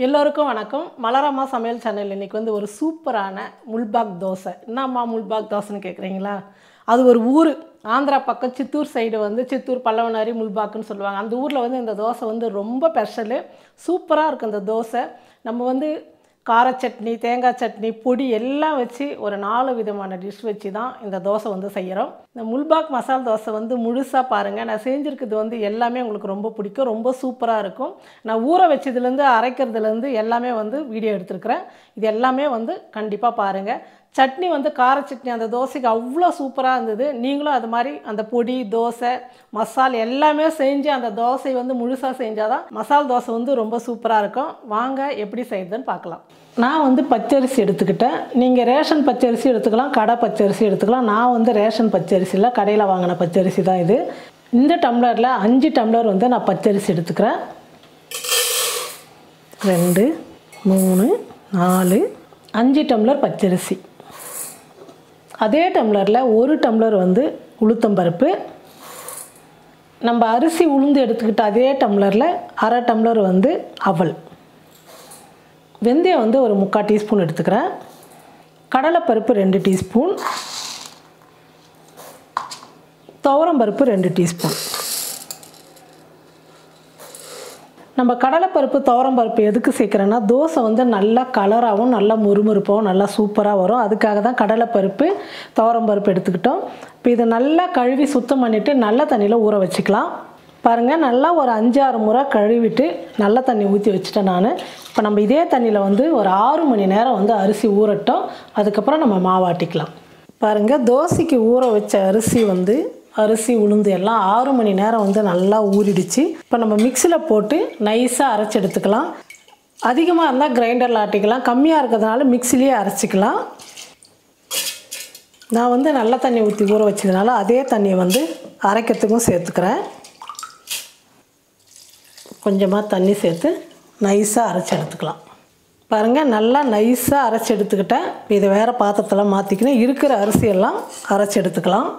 எல்லோருக்கும் வணக்கம். மலரம்மா சமையல் சேனல் இன்னைக்கு வந்து ஒரு சூப்பரான முல்பாக் தோசை. என்னம்மா முல்பாக் தோசைன்னு கேட்குறீங்களா? அது ஒரு ஊர், ஆந்திரா பக்கம் சித்தூர் சைடு வந்து சித்தூர் பல்லவனாரி முல்பாக்குன்னு சொல்லுவாங்க. அந்த ஊரில் வந்து இந்த தோசை வந்து ரொம்ப ஸ்பெஷலு. சூப்பராக இருக்கும் இந்த தோசை. நம்ம வந்து கார சட்னி, தேங்காய் சட்னி, பொடி எல்லாம் வச்சு ஒரு 4 விதமான டிஷ் வச்சு தான் இந்த தோசை வந்து செய்கிறோம். இந்த முல்பாக் மசால் தோசை வந்து முழுசாக பாருங்கள். நான் செஞ்சுருக்கிறது வந்து எல்லாமே உங்களுக்கு ரொம்ப பிடிக்கும், ரொம்ப சூப்பராக இருக்கும். நான் ஊற வச்சதுலேருந்து அரைக்கிறதுலேருந்து எல்லாமே வந்து வீடியோ எடுத்துருக்கிறேன். இது எல்லாமே வந்து கண்டிப்பாக பாருங்கள். சட்னி வந்து கார சட்னி அந்த தோசைக்கு அவ்வளோ சூப்பராக இருந்தது. நீங்களும் அது மாதிரி அந்த பொடி, தோசை, மசால் எல்லாமே செஞ்சு அந்த தோசை வந்து முழுசாக செஞ்சால் தான் மசால் தோசை வந்து ரொம்ப சூப்பராக இருக்கும். வாங்க எப்படி செய்யுதுன்னு பார்க்கலாம். நான் வந்து பச்சரிசி எடுத்துக்கிட்டேன். நீங்கள் ரேஷன் பச்சரிசி எடுத்துக்கலாம், கடை பச்சரிசி எடுத்துக்கலாம். நான் வந்து ரேஷன் பச்சரிசியில் கடையில் வாங்கின பச்சரிசி தான் இது. இந்த டம்ளரில் 5 டம்ளர் வந்து நான் பச்சரிசி எடுத்துக்கிறேன். 2, 3, 4, 5 டம்ளர் பச்சரிசி. அதே டம்ளரில் 1 டம்ளர் வந்து உளுத்தம்பருப்பு. நம்ம அரிசி உளுந்து எடுத்துக்கிட்ட அதே டம்ளரில் 1/2 டம்ளர் வந்து அவல். வெந்தயம் வந்து ஒரு 3/4 டீஸ்பூன் எடுத்துக்கிறேன். கடலைப்பருப்பு 2 டீஸ்பூன். துவரம்பருப்பு 2 டீஸ்பூன். நம்ம கடலைப்பருப்பு, துவரம்பருப்பு எதுக்கு சேர்க்குறேன்னா, தோசை வந்து நல்லா கலராகவும் நல்லா முறுமுறுப்பாகவும் நல்லா சூப்பராக வரும். அதுக்காக தான் கடலைப்பருப்பு, துவரம்பருப்பு எடுத்துக்கிட்டோம். இப்போ இதை நல்லா கழுவி சுத்தம் பண்ணிவிட்டு நல்ல தண்ணியில் ஊற வச்சுக்கலாம். பாருங்கள், நல்லா ஒரு 5-6 முறை கழுவிட்டு நல்ல தண்ணி ஊற்றி வச்சுட்டேன் நான். இப்போ நம்ம இதே தண்ணியில் வந்து ஒரு 6 மணி நேரம் வந்து அரிசி ஊறட்டும். அதுக்கப்புறம் நம்ம மாவாட்டிக்கலாம். பாருங்கள், தோசைக்கு ஊற வச்ச அரிசி உளுந்து எல்லாம் 6 மணி நேரம் வந்து நல்லா ஊறிடுச்சு. இப்போ நம்ம மிக்சியில் போட்டு நைஸாக அரைச்சி எடுத்துக்கலாம். அதிகமாக இருந்தால் கிரைண்டரில் ஆட்டிக்கலாம், கம்மியாக இருக்கிறதுனால மிக்சிலேயே அரைச்சிக்கலாம். நான் வந்து நல்ல தண்ணி ஊற்றி ஊற வச்சதுனால அதே தண்ணியை வந்து அரைக்கிறதுக்கும் சேர்த்துக்கிறேன். கொஞ்சமாக தண்ணி சேர்த்து நைஸாக அரைச்சி எடுத்துக்கலாம். பாருங்கள், நல்லா நைஸாக அரைச்சி எடுத்துக்கிட்டேன். இதை வேறு பாத்திரத்தில் மாற்றிக்கணும். இருக்கிற அரிசியெல்லாம் அரைச்சி எடுத்துக்கலாம்.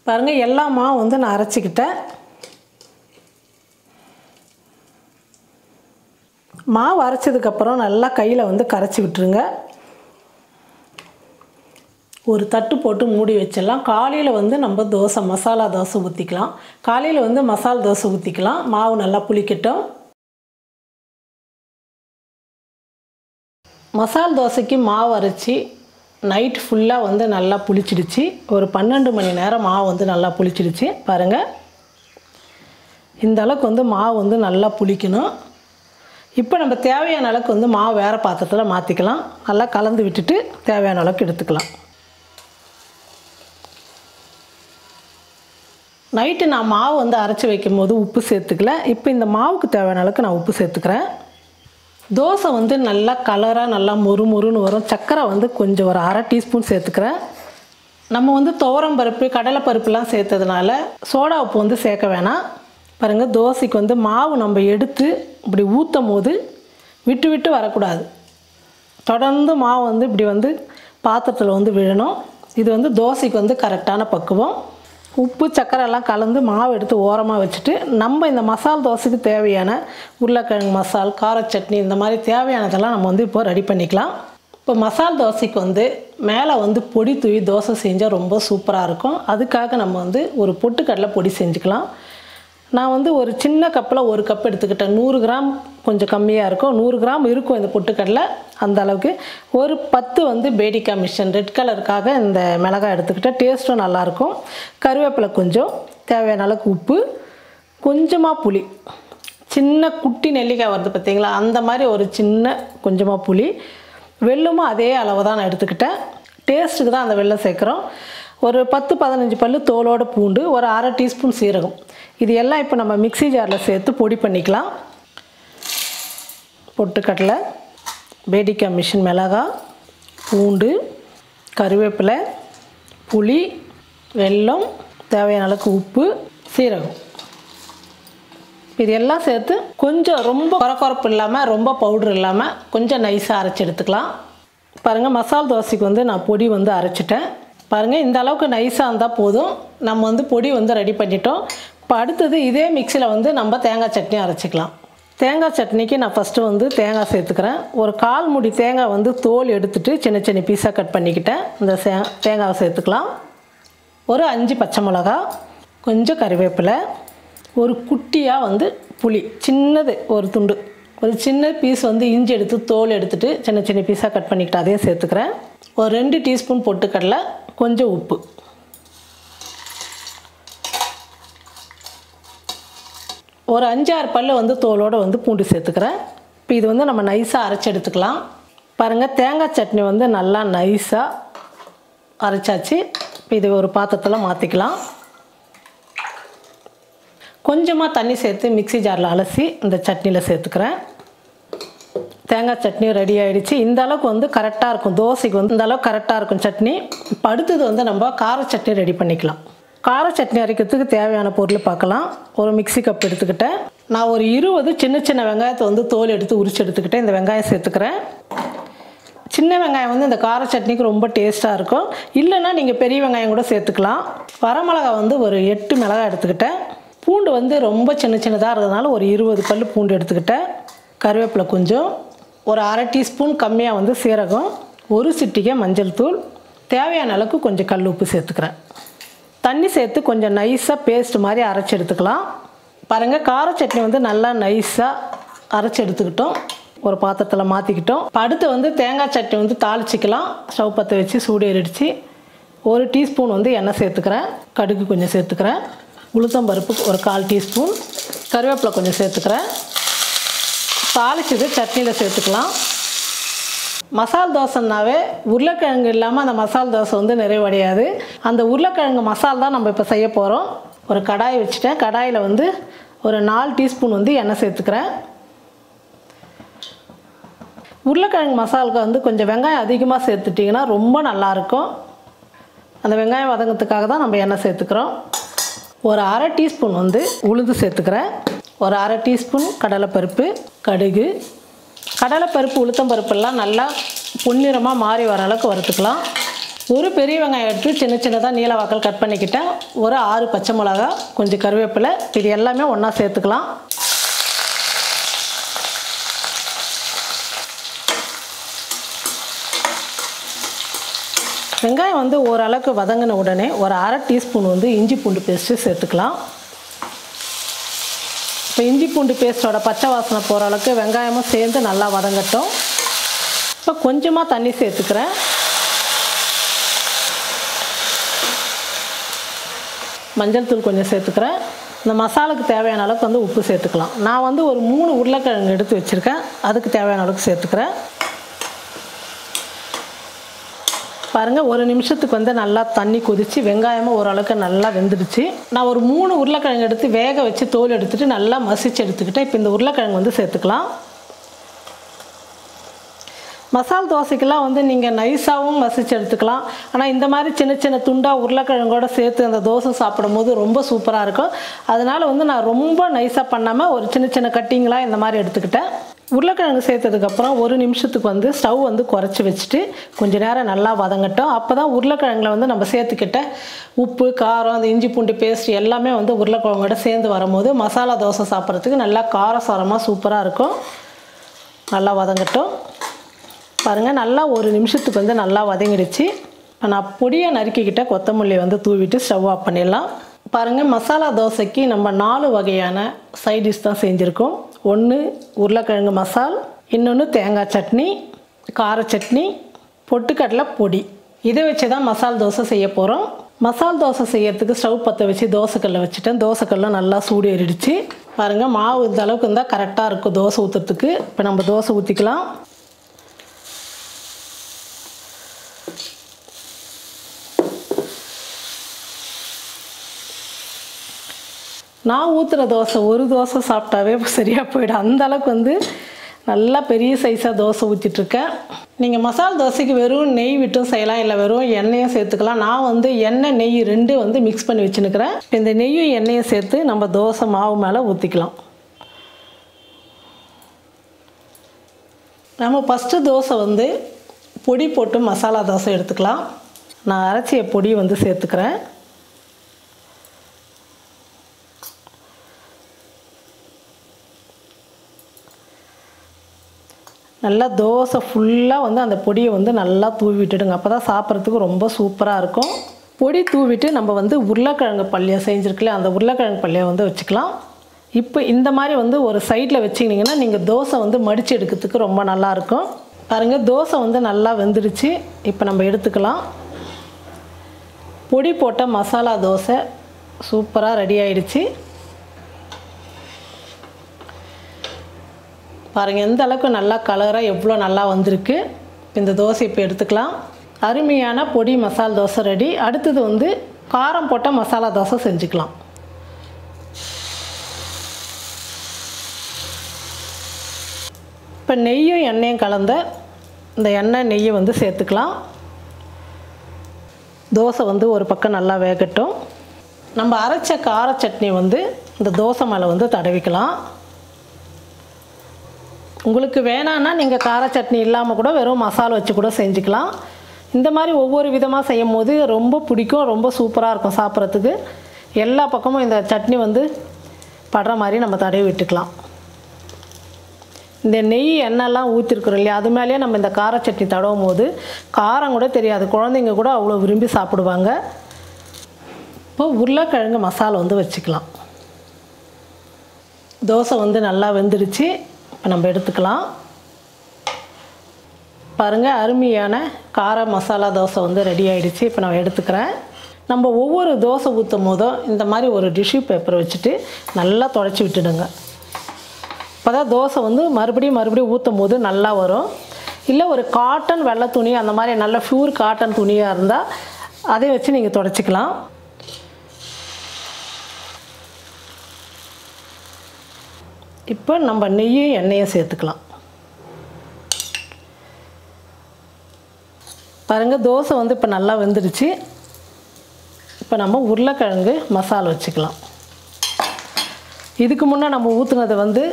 பாருங்கள், எல்லா மாவும் வந்து நான் அரைச்சிக்கிட்டேன். மாவு அரைச்சதுக்கப்புறம் நல்லா கையில் வந்து கரைச்சி விட்டுருங்க. ஒரு தட்டு போட்டு மூடி வச்சிடலாம். காலையில் வந்து நம்ம மசாலா தோசை ஊற்றிக்கலாம். காலையில் வந்து மசால் தோசை ஊற்றிக்கலாம். மாவு நல்லா புளிக்கட்டும். மசால் தோசைக்கு மாவு அரைச்சி நைட் ஃபுல்லாக வந்து நல்லா புளிச்சிடுச்சு. ஒரு 12 மணி நேரம் மாவு வந்து நல்லா புளிச்சிடுச்சு. பாருங்கள், இந்த அளவுக்கு வந்து மாவு வந்து நல்லா புளிக்கணும். இப்போ நம்ம தேவையான அளவுக்கு வந்து மாவு வேறு பாத்திரத்தில் மாற்றிக்கலாம். நல்லா கலந்து விட்டுட்டு தேவையான அளவுக்கு எடுத்துக்கலாம். நைட்டு நான் மாவு வந்து அரைச்சி வைக்கும் போது உப்பு சேர்த்துக்கல. இப்போ இந்த மாவுக்கு தேவையான அளவுக்கு நான் உப்பு சேர்த்துக்கிறேன். தோசை வந்து நல்லா கலராக நல்லா மொறுன்னு வரும். சர்க்கரை வந்து கொஞ்சம் ஒரு 1/2 டீஸ்பூன் சேர்த்துக்கிறேன். நம்ம வந்து துவரம்பருப்பு, கடலைப்பருப்புலாம் சேர்த்ததுனால சோடா உப்பு வந்து சேர்க்க வேணாம். பாருங்கள், தோசைக்கு வந்து மாவு நம்ம எடுத்து இப்படி ஊற்றும் போது விட்டு விட்டு வரக்கூடாது. தொடர்ந்து மாவு வந்து இப்படி வந்து பாத்திரத்தில் வந்து விழணும். இது வந்து தோசைக்கு வந்து கரெக்டான பக்குவம். உப்பு சர்க்கரை எல்லாம் கலந்து மாவு எடுத்து ஓரமாக வச்சுட்டு நம்ம இந்த மசால் தோசைக்கு தேவையான உருளைக்கிழங்கு மசால், கார சட்னி, இந்த மாதிரி தேவையானதெல்லாம் நம்ம வந்து இப்போ ரெடி பண்ணிக்கலாம். இப்போ மசால் தோசைக்கு வந்து மேலே வந்து பொடி தூவி தோசை செஞ்சால் ரொம்ப சூப்பராக இருக்கும். அதுக்காக நம்ம வந்து ஒரு பொட்டுக்கடலை பொடி செஞ்சுக்கலாம். நான் வந்து ஒரு சின்ன கப்பில் 1 கப் எடுத்துக்கிட்டேன். 100 கிராம் கொஞ்சம் கம்மியாக இருக்கும். 100 கிராம் இருக்கும் இந்த பொட்டுக்கடலை, அந்த அளவுக்கு. ஒரு 10 வந்து பேடிக்காய் மிஷன் ரெட் கலருக்காக இந்த மிளகாய் எடுத்துக்கிட்டேன். டேஸ்ட்டும் நல்லாயிருக்கும். கருவேப்பிலை கொஞ்சம், தேவையான அளவுக்கு உப்பு, கொஞ்சமாக புளி, சின்ன குட்டி நெல்லிக்காய் வருது பார்த்தீங்களா, அந்த மாதிரி ஒரு சின்ன கொஞ்சமாக புளி. வெல்லமும் அதே அளவு தான் நான் எடுத்துக்கிட்டேன். டேஸ்ட்டுக்கு தான் அந்த வெல்லம் சேர்க்குறோம். ஒரு 10-15 பல்லு தோலோட பூண்டு, ஒரு 1/2 டீஸ்பூன் சீரகம். இது எல்லாம் இப்போ நம்ம மிக்ஸி ஜாரில் சேர்த்து பொடி பண்ணிக்கலாம். பொட்டுக்கடலை, பேடிக்காய் மிஷின் மிளகாய், பூண்டு, கருவேப்பிலை, புளி, வெல்லம், தேவையான அளவுக்கு உப்பு, சீரகம், இது எல்லாம் சேர்த்து கொஞ்சம் ரொம்ப கொரகொரப்பு இல்லாமல் ரொம்ப பவுட்ரு இல்லாமல் கொஞ்சம் நைஸாக அரைச்சி எடுத்துக்கலாம். பாருங்கள், மசால் தோசைக்கு வந்து நான் பொடி வந்து அரைச்சிட்டேன். பாருங்கள், இந்த அளவுக்கு நைஸாக இருந்தால் போதும். நம்ம வந்து பொடி வந்து ரெடி பண்ணிட்டோம். இப்போ அடுத்தது இதே மிக்சியில் வந்து நம்ம தேங்காய் சட்னி அரைச்சிக்கலாம். தேங்காய் சட்னிக்கு நான் ஃபஸ்ட்டு வந்து தேங்காய் சேர்த்துக்கிறேன். ஒரு 1/4 மூடி தேங்காய் வந்து தோல் எடுத்துகிட்டு சின்ன சின்ன பீஸாக கட் பண்ணிக்கிட்டேன். இந்த தேங்காவை சேர்த்துக்கலாம். ஒரு 5 பச்சை மிளகா, கொஞ்சம் கறிவேப்பிலை, ஒரு குட்டியாக வந்து புளி, சின்னது ஒரு துண்டு, ஒரு சின்ன பீஸ் வந்து இஞ்சி எடுத்து தோல் எடுத்துகிட்டு சின்ன சின்ன பீஸாக கட் பண்ணிக்கிட்டு அதையும் சேர்த்துக்கிறேன். ஒரு 2 டீஸ்பூன் பொட்டுக்கடலை, கொஞ்சம் உப்பு, ஒரு 5-6 பல்லு வந்து தோலோடு வந்து பூண்டு சேர்த்துக்கிறேன். இப்போ இது வந்து நம்ம நைஸாக அரைச்சி எடுத்துக்கலாம். பாருங்கள், தேங்காய் சட்னி வந்து நல்லா நைஸாக அரைச்சாச்சு. இப்போ இது ஒரு பாத்திரத்தில் மாற்றிக்கலாம். கொஞ்சமாக தண்ணி சேர்த்து மிக்ஸி ஜாரில் அலசி இந்த சட்னியில் சேர்த்துக்கிறேன். தேங்காய் சட்னி ரெடி ஆகிடுச்சு. இந்த அளவுக்கு வந்து கரெக்டாக இருக்கும். தோசைக்கு வந்து இந்த அளவுக்கு கரெக்டாக இருக்கும் சட்னி. இப்போ அடுத்தது வந்து நம்ம கார சட்னி ரெடி பண்ணிக்கலாம். கார சட்னி அரைக்கிறதுக்கு தேவையான பொருள் பார்க்கலாம். ஒரு மிக்ஸி கப் எடுத்துக்கிட்டேன். நான் ஒரு 20 சின்ன சின்ன வெங்காயத்தை வந்து தோல் எடுத்து உரிச்சு எடுத்துக்கிட்டேன். இந்த வெங்காயம் சேர்த்துக்கிறேன். சின்ன வெங்காயம் வந்து இந்த கார சட்னிக்கு ரொம்ப டேஸ்ட்டாக இருக்கும். இல்லைன்னா நீங்கள் பெரிய வெங்காயம் கூட சேர்த்துக்கலாம். வரமிளகாய் வந்து ஒரு 8 மிளகாய் எடுத்துக்கிட்டேன். பூண்டு வந்து ரொம்ப சின்ன சின்னதாக இருக்கிறதுனால ஒரு 20 பல் பூண்டு எடுத்துக்கிட்டேன். கருவேப்பிலை கொஞ்சம், ஒரு 1/2 டீஸ்பூன் கம்மியாக வந்து சீரகம், ஒரு சிட்டிகை மஞ்சள் தூள், தேவையான அளவுக்கு கொஞ்சம் கல் உப்பு சேர்த்துக்கிறேன். தண்ணி சேர்த்து கொஞ்சம் நைஸாக பேஸ்ட் மாதிரி அரைச்சி எடுத்துக்கலாம். பாருங்கள், கார சட்னி வந்து நல்லா நைஸாக அரைச்சி எடுத்துக்கிட்டோம். ஒரு பாத்திரத்தில் மாற்றிக்கிட்டோம். இப்போ அடுத்து வந்து தேங்காய் சட்னி வந்து தாளிச்சிக்கலாம். ஸ்டவ் பற்ற வச்சு சூடு ஏறிடுச்சு. ஒரு டீஸ்பூன் வந்து எண்ணெய் சேர்த்துக்கிறேன். கடுகு கொஞ்சம் சேர்த்துக்கிறேன். உளுத்தம்பருப்பு ஒரு 1/4 டீஸ்பூன், கருவேப்பிலை கொஞ்சம் சேர்த்துக்கிறேன். தாளிச்சது சட்னியில் சேர்த்துக்கலாம். மசால் தோசைன்னாவே உருளைக்கிழங்கு இல்லாமல் அந்த மசால் தோசை வந்து நிறைவடையாது. அந்த உருளைக்கிழங்கு மசால் தான் நம்ம இப்போ செய்ய போகிறோம். ஒரு கடாய் வச்சுட்டேன். கடாயில் வந்து ஒரு 4 டீஸ்பூன் வந்து எண்ணெய் சேர்த்துக்கிறேன். உருளைக்கிழங்கு மசாலுக்கு வந்து கொஞ்சம் வெங்காயம் அதிகமாக சேர்த்துட்டிங்கன்னா ரொம்ப நல்லாயிருக்கும். அந்த வெங்காயம் வதங்கிறதுக்காக தான் நம்ம எண்ணெய் சேர்த்துக்கிறோம். ஒரு 1/2 டீஸ்பூன் வந்து உளுந்து சேர்த்துக்கிறேன். ஒரு 1/2 டீஸ்பூன் கடலைப்பருப்பு, கடுகு, கடலைப்பருப்பு உளுத்தம்பருப்பெல்லாம் நல்லா பொன்னிறமாக மாறி வர அளவுக்கு வறுத்துக்கலாம். ஒரு பெரிய வெங்காயம் எடுத்து சின்ன சின்னதாக நீல வாக்கல் கட் பண்ணிக்கிட்டேன். ஒரு 6 பச்சை மிளகா, கொஞ்சம் கருவேப்பிலை, இது எல்லாமே ஒன்றா சேர்த்துக்கலாம். வெங்காயம் வந்து ஓரளவுக்கு வதங்கின உடனே ஒரு 1/2 டீஸ்பூன் வந்து இஞ்சி பூண்டு பேஸ்ட்டு சேர்த்துக்கலாம். இப்போ இஞ்சி பூண்டு பேஸ்ட்டோட பச்சை வாசனை போகிற அளவுக்கு வெங்காயமும் சேர்ந்து நல்லா வதங்கட்டும். இப்போ கொஞ்சமாக தண்ணி சேர்த்துக்கிறேன். மஞ்சள் தூள் கொஞ்சம் சேர்த்துக்கிறேன். இந்த மசாலாவுக்கு தேவையான அளவுக்கு வந்து உப்பு சேர்த்துக்கலாம். நான் வந்து ஒரு 3 உருளைக்கிழங்கு எடுத்து வச்சுருக்கேன். அதுக்கு தேவையான அளவுக்கு சேர்த்துக்கிறேன். பாருங்கள், ஒரு நிமிஷத்துக்கு வந்து நல்லா தண்ணி கொதித்து வெங்காயமும் ஓரளவுக்கு நல்லா வெந்துடுச்சு. நான் ஒரு 3 உருளைக்கிழங்கு எடுத்து வேக வச்சு தோல் எடுத்துகிட்டு நல்லா மசிச்சு எடுத்துக்கிட்டேன். இப்போ இந்த உருளைக்கிழங்கு வந்து சேர்த்துக்கலாம். மசால் தோசைக்கெல்லாம் வந்து நீங்கள் நைஸாகவும் மசிச்சு எடுத்துக்கலாம். ஆனால் இந்த மாதிரி சின்ன சின்ன துண்டாக உருளைக்கிழங்கோடு சேர்த்து அந்த தோசை சாப்பிடும் போது ரொம்ப சூப்பராக இருக்கும். அதனால் வந்து நான் ரொம்ப நைஸாக பண்ணாமல் ஒரு சின்ன சின்ன கட்டிங்களாக இந்த மாதிரி எடுத்துக்கிட்டேன். உருளைக்கிழங்கு சேர்த்ததுக்கப்புறம் ஒரு நிமிஷத்துக்கு வந்து ஸ்டவ் வந்து குறைச்சி வச்சுட்டு கொஞ்சம் நேரம் நல்லா வதங்கட்டும். அப்போ தான் உருளைக்கிழங்குல வந்து நம்ம சேர்த்துக்கிட்ட உப்பு, காரம், அந்த இஞ்சி பூண்டு பேஸ்ட் எல்லாமே வந்து உருளைக்கிழங்கோட சேர்ந்து வரும்போது மசாலா தோசை சாப்பிட்றதுக்கு நல்லா காரசாரமாக சூப்பராக இருக்கும். நல்லா வதங்கட்டும். பாருங்கள், நல்லா ஒரு நிமிஷத்துக்கு வந்து நல்லா வதங்கிடுச்சு. நான் பொடியை நறுக்கிக்கிட்ட கொத்தமல்லி வந்து தூவிட்டு ஸ்டவ் ஆஃப் பண்ணிடலாம். பாருங்கள், மசாலா தோசைக்கு நம்ம 4 வகையான சைட் டிஷ் தான் செஞ்சுருக்கோம். ஒன்று உருளைக்கிழங்கு மசால், இன்னொன்று தேங்காய் சட்னி, கார சட்னி, பொட்டுக்கடலை பொடி. இதை வச்சு தான் மசால் தோசை செய்ய போகிறோம். மசால் தோசை செய்யறதுக்கு ஸ்டவ் பற்ற வச்சு தோசைக்கல்லை வச்சுட்டேன். தோசைக்கல்லும் நல்லா சூடு ஏறிடுச்சு. பாருங்கள், மாவு இந்த அளவுக்கு இருந்தால் கரெக்டாக இருக்கும் தோசை ஊற்றுறதுக்கு. இப்போ நம்ம தோசை ஊற்றிக்கலாம். நான் ஊற்றுற தோசை ஒரு தோசை சாப்பிட்டாவே சரியாக போயிடும். அந்த அளவுக்கு வந்து நல்லா பெரிய சைஸாக தோசை ஊற்றிட்டுருக்கேன். நீங்கள் மசால் தோசைக்கு வெறும் நெய் விட்டும் செய்யலாம், இல்லை வெறும் எண்ணெயும் சேர்த்துக்கலாம். நான் வந்து எண்ணெய் நெய் 2 வந்து மிக்ஸ் பண்ணி வச்சுன்னுக்கிறேன். இந்த நெய்யும் எண்ணெயும் சேர்த்து நம்ம தோசை மாவு மேலே ஊற்றிக்கலாம். நம்ம ஃபஸ்ட்டு தோசை வந்து பொடி போட்டு மசாலா தோசை எடுத்துக்கலாம். நான் அரைச்சிய பொடி வந்து சேர்த்துக்கிறேன். நல்லா தோசை ஃபுல்லாக வந்து அந்த பொடியை வந்து நல்லா தூவி விட்டுடுங்க. அப்போ தான் சாப்பிட்றதுக்கு ரொம்ப சூப்பராக இருக்கும். பொடி தூவிட்டு நம்ம வந்து உருளைக்கிழங்கு பல்லியை செஞ்சுருக்கல அந்த உருளைக்கிழங்கு பல்லியை வந்து வச்சுக்கலாம். இப்போ இந்த மாதிரி வந்து ஒரு சைடில் வச்சிங்கன்னா நீங்கள் தோசை வந்து மடித்து எடுக்கிறதுக்கு ரொம்ப நல்லாயிருக்கும். பாருங்கள் தோசை வந்து நல்லா வெந்துடுச்சு. இப்போ நம்ம எடுத்துக்கலாம். பொடி போட்ட மசாலா தோசை சூப்பராக ரெடி ஆகிடுச்சு. பாருங்கள் எந்த அளவுக்கு நல்லா கலராக எவ்வளோ நல்லா வந்திருக்கு. இந்த தோசை இப்போ எடுத்துக்கலாம். அருமையான பொடி மசாலா தோசை ரெடி. அடுத்தது வந்து காரம் போட்ட மசாலா தோசை செஞ்சுக்கலாம். இப்போ நெய்யும் எண்ணெயும் கலந்த இந்த எண்ணெய் நெய்யை வந்து சேர்த்துக்கலாம். தோசை வந்து ஒரு பக்கம் நல்லா வேகட்டும். நம்ம அரைச்ச கார சட்னி வந்து இந்த தோசை மேலே வந்து தடவிக்கலாம். உங்களுக்கு வேணான்னா நீங்கள் கார சட்னி இல்லாமல் கூட வெறும் மசாலா வச்சு கூட செஞ்சுக்கலாம். இந்த மாதிரி ஒவ்வொரு விதமாக செய்யும் போது ரொம்ப பிடிக்கும், ரொம்ப சூப்பராக இருக்கும் சாப்பிட்றதுக்கு. எல்லா பக்கமும் இந்த சட்னி வந்து படுற மாதிரி நம்ம தடவி விட்டுக்கலாம். இந்த நெய் எண்ணெய்லாம் ஊற்றிருக்குறோம் இல்லையா, அது மேலேயே நம்ம இந்த கார சட்னி தடவும் போது காரம் கூட தெரியாது. குழந்தைங்க கூட அவ்வளோ விரும்பி சாப்பிடுவாங்க. இப்போ உருளைக்கிழங்கு மசாலா வந்து வச்சுக்கலாம். தோசை வந்து நல்லா வெந்துடுச்சு. இப்போ நம்ம எடுத்துக்கலாம். பாருங்கள் அருமையான கார மசாலா தோசை வந்து ரெடி ஆகிடுச்சு. இப்போ நான் எடுத்துக்கிறேன். நம்ம ஒவ்வொரு தோசை ஊற்றும் போதும் இந்த மாதிரி ஒரு டிஷ்யூ பேப்பர் வச்சுட்டு நல்லா துடைச்சி விட்டுடுங்க. அப்போ தான் தோசை வந்து மறுபடியும் ஊற்றும் போது நல்லா வரும். இல்லை ஒரு காட்டன் வெள்ளை துணி அந்த மாதிரி நல்ல ப்யூர் காட்டன் துணியாக இருந்தால் அதை வச்சு நீங்கள் துடைச்சிக்கலாம். இப்போ நம்ம நெய்யும் எண்ணெயும் சேர்த்துக்கலாம். பாருங்கள் தோசை வந்து இப்போ நல்லா வெந்துடுச்சு. இப்போ நம்ம உருளைக்கிழங்கு மசாலா வச்சுக்கலாம். இதுக்கு முன்னே நம்ம ஊற்றுனதை வந்து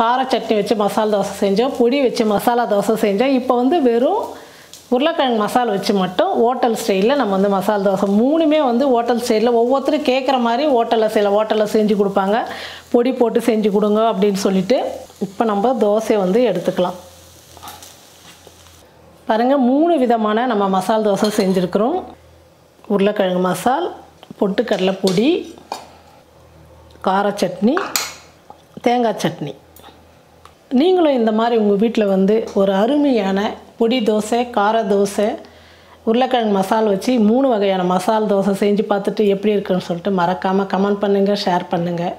கார சட்னி வச்சு மசாலா தோசை செஞ்சோம், பொடி வச்சு மசாலா தோசை செஞ்சோம். இப்போ வந்து வெறும் உருளைக்கிழங்கு மசாலா வச்சு மட்டும் ஹோட்டல் ஸ்டைலில் நம்ம வந்து மசாலா தோசை மூணுமே வந்து ஹோட்டல் ஸ்டைலில் ஒவ்வொருத்தரும் கேட்குற மாதிரி ஹோட்டலில் செஞ்சு கொடுப்பாங்க. பொடி போட்டு செஞ்சு கொடுங்க அப்படின்னு சொல்லிட்டு. இப்போ நம்ம தோசையை வந்து எடுத்துக்கலாம். பாருங்கள் 3 விதமான நம்ம மசாலா தோசை செஞ்சுருக்குறோம். உருளைக்கிழங்கு மசால், பொட்டுக்கடலை பொடி, கார சட்னி, தேங்காய் சட்னி. நீங்களும் இந்த மாதிரி உங்கள் வீட்டில் வந்து ஒரு அருமையான பொடி தோசை, கார தோசை, உருளைக்கிழங்கு மசாலா வச்சு 3 வகையான மசாலா தோசை செஞ்சு பார்த்துட்டு எப்படி இருக்குன்னு சொல்லிட்டு மறக்காமல் கமெண்ட் பண்ணுங்கள், ஷேர் பண்ணுங்கள்.